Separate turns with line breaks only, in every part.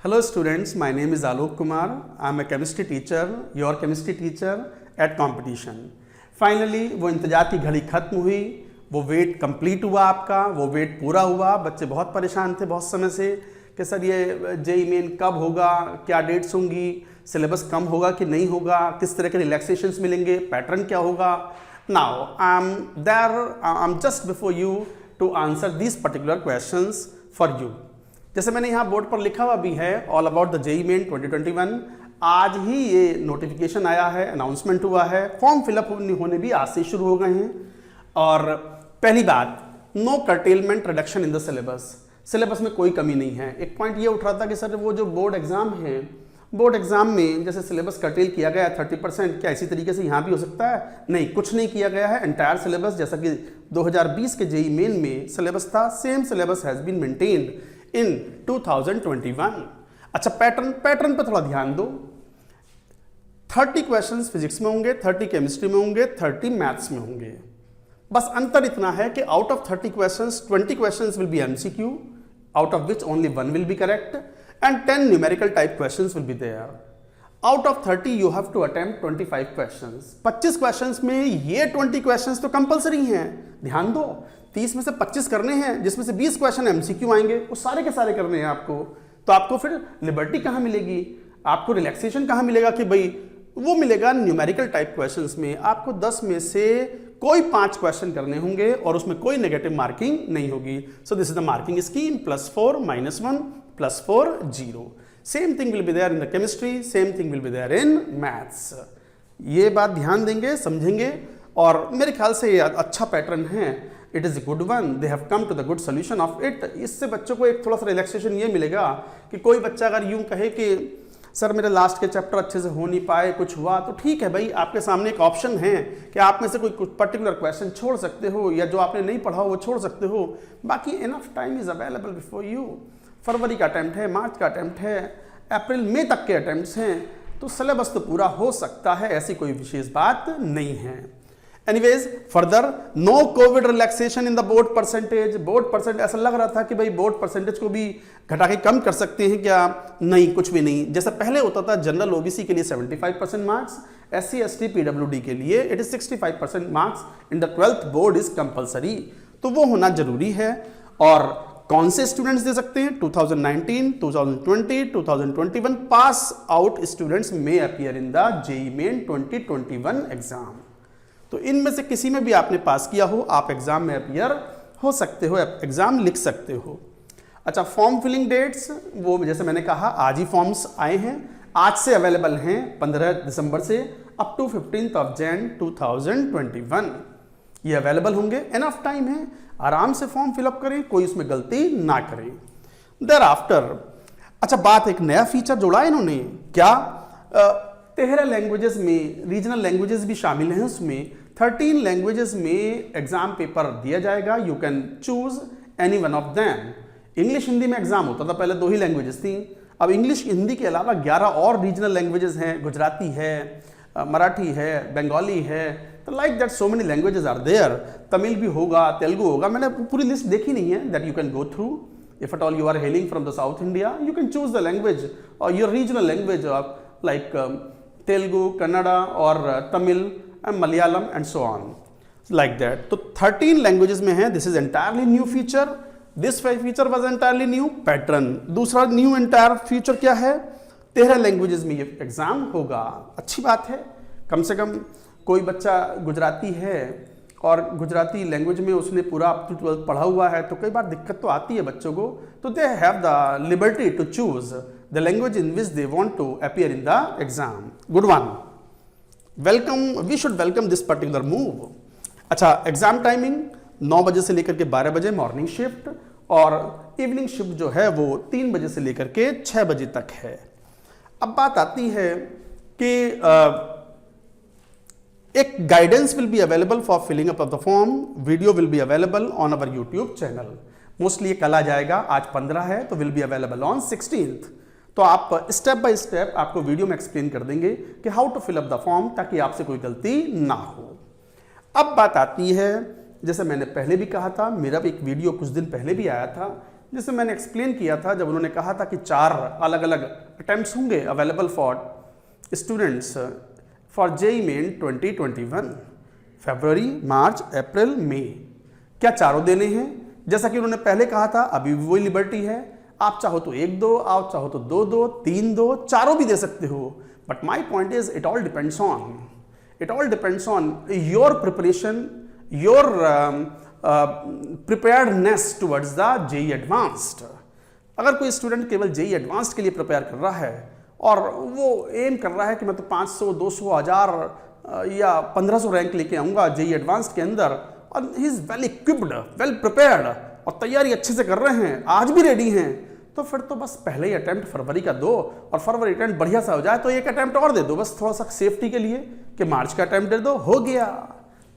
Hello students, my name is Alok Kumar. I am a chemistry teacher, your chemistry teacher at competition. Finally वो इंतजार की घड़ी खत्म हुई, वो वेट कंप्लीट हुआ आपका, वो वेट पूरा हुआ। बच्चे बहुत परेशान थे बहुत समय से कि सर ये जेई मेन कब होगा, क्या डेट्स होंगी, सिलेबस कम होगा कि नहीं होगा, किस तरह के रिलैक्सेशंस मिलेंगे, पैटर्न क्या होगा। Now I'm just before you to answer these particular questions for you. जैसे मैंने यहाँ बोर्ड पर लिखा हुआ भी है all about the JEE Main 2021। आज ही ये नोटिफिकेशन आया है, अनाउंसमेंट हुआ है, फॉर्म फिलअप होने भी आज से शुरू हो गए हैं। और पहली बात, no curtailment reduction in the syllabus. Syllabus में कोई कमी नहीं है। एक पॉइंट ये उठ रहा था कि सर वो जो बोर्ड एग्जाम है, बोर्ड एग्जाम में जैसे सिलेबस कर्टेल किया गया 30%, क्या इसी तरीके से यहाँ भी हो सकता है? नहीं, कुछ नहीं किया गया है। एंटायर सिलेबस जैसा कि 2020 के जेई मेन में सिलेबस था, same syllabus has been maintained in 2021। अच्छा, पैटर्न पे थोड़ा ध्यान दो। 30 क्वेश्चंस फिजिक्स में होंगे, 30 केमिस्ट्री में होंगे, 30 मैथ्स में होंगे। बस अंतर इतना है कि out of 30 questions 20 questions will be MCQ, out of which only 1 will be correct, and 10 numerical type questions will be there. Out of 30 you have to attempt 25 questions. 25 questions में ये 20 क्वेश्चंस तो कंपलसरी हैं। ध्यान दो, 30 में से 25 करने हैं, जिसमें से 20 क्वेश्चन एमसीक्यू आएंगे, वो सारे के सारे करने हैं आपको। तो आपको फिर लिबर्टी कहाँ मिलेगी, आपको रिलैक्सेशन कहाँ मिलेगा कि भाई वो मिलेगा न्यूमेरिकल टाइप क्वेश्चंस में। आपको 10 में से कोई 5 क्वेश्चन करने होंगे और उसमें कोई नेगेटिव मार्किंग नहीं होगी। So this is the marking scheme, +4 -1 +4 0। Same thing will be there in the chemistry, same thing will be there in maths. ये बात ध्यान देंगे, समझेंगे, और मेरे ख्याल से ये अच्छा पैटर्न है। It is a good one, they have come to the good solution of it. इससे बच्चों को एक थोड़ा सा रिलैक्सेशन ये मिलेगा कि कोई बच्चा अगर यूं कहे कि सर मेरे लास्ट के चैप्टर अच्छे से हो नहीं पाए, कुछ हुआ, तो ठीक है भाई, आपके सामने एक ऑप्शन है कि आप में से कोई पर्टिकुलर क्वेश्चन छोड़ सकते हो, या जो आपने नहीं पढ़ा हो वो छोड़ सकते हो। बाकी enough time is available before you. फरवरी का अटैम्प्ट है, मार्च का अटैम्प्ट है, अप्रैल मई तक के अटैम्प्ट्स हैं, तो सिलेबस तो पूरा हो सकता है, ऐसी कोई विशेष बात नहीं है। Anyways further, no COVID relaxation in the board percentage. Board percentage ऐसा लग रहा था कि भाई बोर्ड परसेंटेज को भी घटा के कम कर सकते हैं क्या? नहीं, कुछ भी नहीं। जैसा पहले होता था जनरल ओबीसी के लिए 75% मार्क्स, SC ST PWD के लिए it is 65% marks in the 12th board is compulsory. तो वो होना जरूरी है। और कौन से स्टूडेंट्स दे सकते हैं? 2019, 2020, 2021 पास आउट स्टूडेंट्स में appear in the JEE Main 2021 exam. तो इनमें से किसी में भी आपने पास किया हो, आप एग्जाम में अपीयर हो सकते हो, एग्जाम लिख सकते हो। अच्छा, फॉर्म फिलिंग डेट्स, वो जैसे मैंने कहा आज ही फॉर्म्स आए हैं, आज से अवेलेबल हैं 15 दिसंबर से अप टू 15 जनवरी 2021 ये अवेलेबल होंगे। एनफ टाइम है, आराम से फॉर्म फिलअप करें, कोई उसमें गलती ना करें। देयर आफ्टर, अच्छा बात, एक नया फीचर जोड़ा है इन्होंने। क्या? 13 लैंग्वेजेस में, रीजनल लैंग्वेजेस भी शामिल हैं उसमें। 13 लैंग्वेजेस में एग्जाम पेपर दिया जाएगा। You can choose any one of them. English Hindi में एग्जाम होता था पहले, 2 ही लैंग्वेजेस थी। अब इंग्लिश हिंदी के अलावा 11 और रीजनल लैंग्वेजेस हैं। गुजराती है, मराठी है, बंगाली है, तो like that so many languages are there. Tamil भी होगा, तेलुगु होगा, मैंने पूरी लिस्ट देखी नहीं है, that you can go through. If at all you are hailing from the South India, you can choose the language और your regional language of like Telugu, Kannada और Tamil and Malayalam and so on like that. तो 13 languages में है। This is entirely new feature. This feature was entirely new pattern. दूसरा new entire feature क्या है? 13 languages में ये एग्जाम होगा। अच्छी बात है। कम से कम कोई बच्चा गुजराती है और गुजराती लैंग्वेज में उसने पूरा अप टू 12 पढ़ा हुआ है, तो कई बार दिक्कत तो आती है बच्चों को। तो they have the liberty to choose the language in which they want to appear in the exam. Good one. Welcome, we should welcome this particular move. अच्छा, एग्जाम टाइमिंग 9 बजे से लेकर के 12 बजे मॉर्निंग शिफ्ट, और इवनिंग शिफ्ट जो है वो 3 बजे से लेकर के 6 बजे तक है। अब बात आती है कि एक guidance will be available for filling up of the form. Video will be available on our YouTube channel. Mostly ये कल आ जाएगा, आज 15 है, तो will be available on 16th। तो आप स्टेप बाय स्टेप आपको वीडियो में एक्सप्लेन कर देंगे कि how to fill up the form, ताकि आपसे कोई गलती ना हो। अब बात आती है, जैसे मैंने पहले भी कहा था, मेरा भी एक वीडियो कुछ दिन पहले भी आया था जिसे मैंने एक्सप्लेन किया था जब उन्होंने कहा था कि 4 अलग अलग अटैम्प्ट्स होंगे available for students for JEE Main 2021, फरवरी, मार्च, अप्रैल, मई। क्या चारों देने हैं? जैसा कि उन्होंने पहले कहा था, अभी भी वही लिबर्टी है, आप चाहो तो 1 दो, आप चाहो तो 2 दो, 3 दो, चारों भी दे सकते हो। But my point is it all depends on your preparation, your preparedness towards the JEE advanced. अगर कोई स्टूडेंट केवल जेईई एडवांस्ड के लिए प्रिपेयर कर रहा है और वो एम कर रहा है कि मैं तो 500, 200, 1000 या 1500 रैंक लेके आऊँगा जेईई एडवांस्ड के अंदर, और he is well equipped, well prepared और तैयारी अच्छे से कर रहे हैं, आज भी रेडी हैं, तो फिर तो बस पहले ही अटैम्प्ट फरवरी का दो, और फरवरी अटैम्प्ट बढ़िया सा हो जाए तो एक अटैम्प्ट और दे दो बस थोड़ा सा सेफ्टी के लिए, कि मार्च का अटैम्प्ट दे दो, हो गया,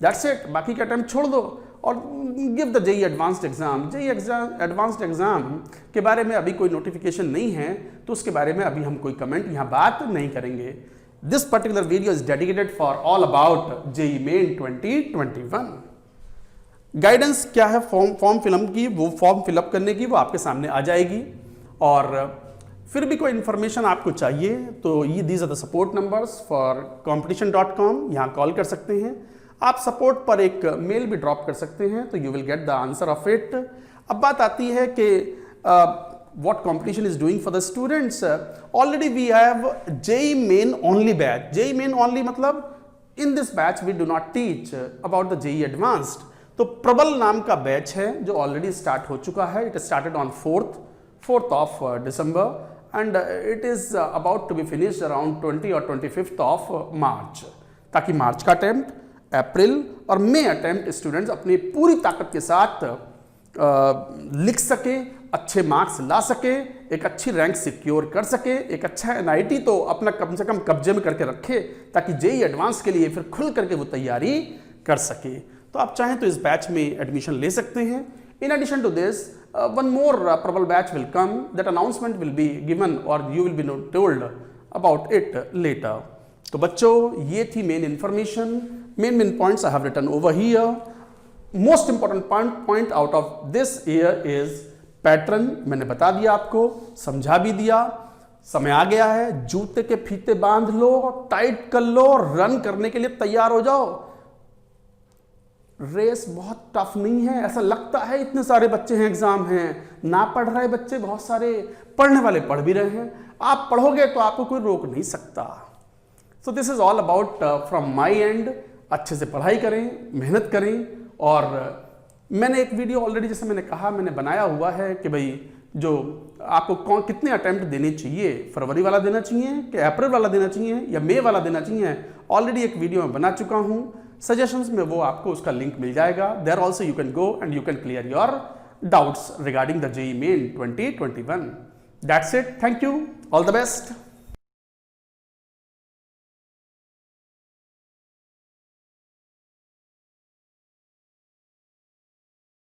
दैट्स इट। बाकी का अटैम्प्ट छोड़ दो और give the JEE advanced exam. JEE advanced exam के बारे में अभी कोई नोटिफिकेशन नहीं है, तो उसके बारे में अभी हम कोई कमेंट यहाँ बात नहीं करेंगे। This particular video is dedicated for all about JEE Main 2021। Guidance क्या है फॉर्म फिलअप की, वो फॉर्म फिलअप करने की वो आपके सामने आ जाएगी। और फिर भी कोई इन्फॉर्मेशन आपको चाहिए तो ये these are the support numbers for competition.com, यहाँ कॉल कर सकते हैं आप। सपोर्ट पर एक मेल भी ड्रॉप कर सकते हैं, तो you will get the answer of it. अब बात आती है कि what competition is doing for the students. Already we have JEE main only batch. JEE main only मतलब in this batch we do not teach about the JEE advanced. तो प्रबल नाम का बैच है जो ऑलरेडी स्टार्ट हो चुका है। It started on 4th of December and it is about to be finished around 20 और 25 ऑफ मार्च, ताकि मार्च का अटेम्प्ट, अप्रैल और मई अटेम्प्ट स्टूडेंट्स अपनी पूरी ताकत के साथ लिख सके, अच्छे मार्क्स ला सके, एक अच्छी रैंक सिक्योर कर सके, एक अच्छा एनआईटी तो अपना कम से कम कब्जे में करके रखे, ताकि जेईई एडवांस के लिए फिर खुल करके वो तैयारी कर सके। तो आप चाहें तो इस बैच में एडमिशन ले सकते हैं। In addition to this one more Prabal batch will come, that announcement will be given और you will be told about it later. तो बच्चों, ये थी main information, main points I have written over here. Most important point out of this year is pattern. मैंने बता दिया आपको, समझा भी दिया। समय आ गया है, जूते के फीते बांध लो, टाइट कर लो, रन करने के लिए तैयार हो जाओ। रेस बहुत टफ नहीं है, ऐसा लगता है इतने सारे बच्चे हैं, एग्जाम हैं, ना पढ़ रहे बच्चे बहुत सारे, पढ़ने वाले पढ़ भी रहे हैं। आप पढ़ोगे तो आपको कोई रोक नहीं सकता। सो this is all about from my and. अच्छे से पढ़ाई करें, मेहनत करें। और मैंने एक वीडियो ऑलरेडी, जैसे मैंने कहा, मैंने बनाया हुआ है कि भाई जो आपको कितने अटेम्प्ट देने चाहिए, फरवरी वाला देना चाहिए कि अप्रैल वाला देना चाहिए या मई वाला देना चाहिए, ऑलरेडी एक वीडियो में बना चुका हूं। सजेशंस में वो आपको उसका लिंक मिल जाएगा। There also you can go and you can clear your doubts regarding the JEE Main 2021। That's it, thank you, all the best.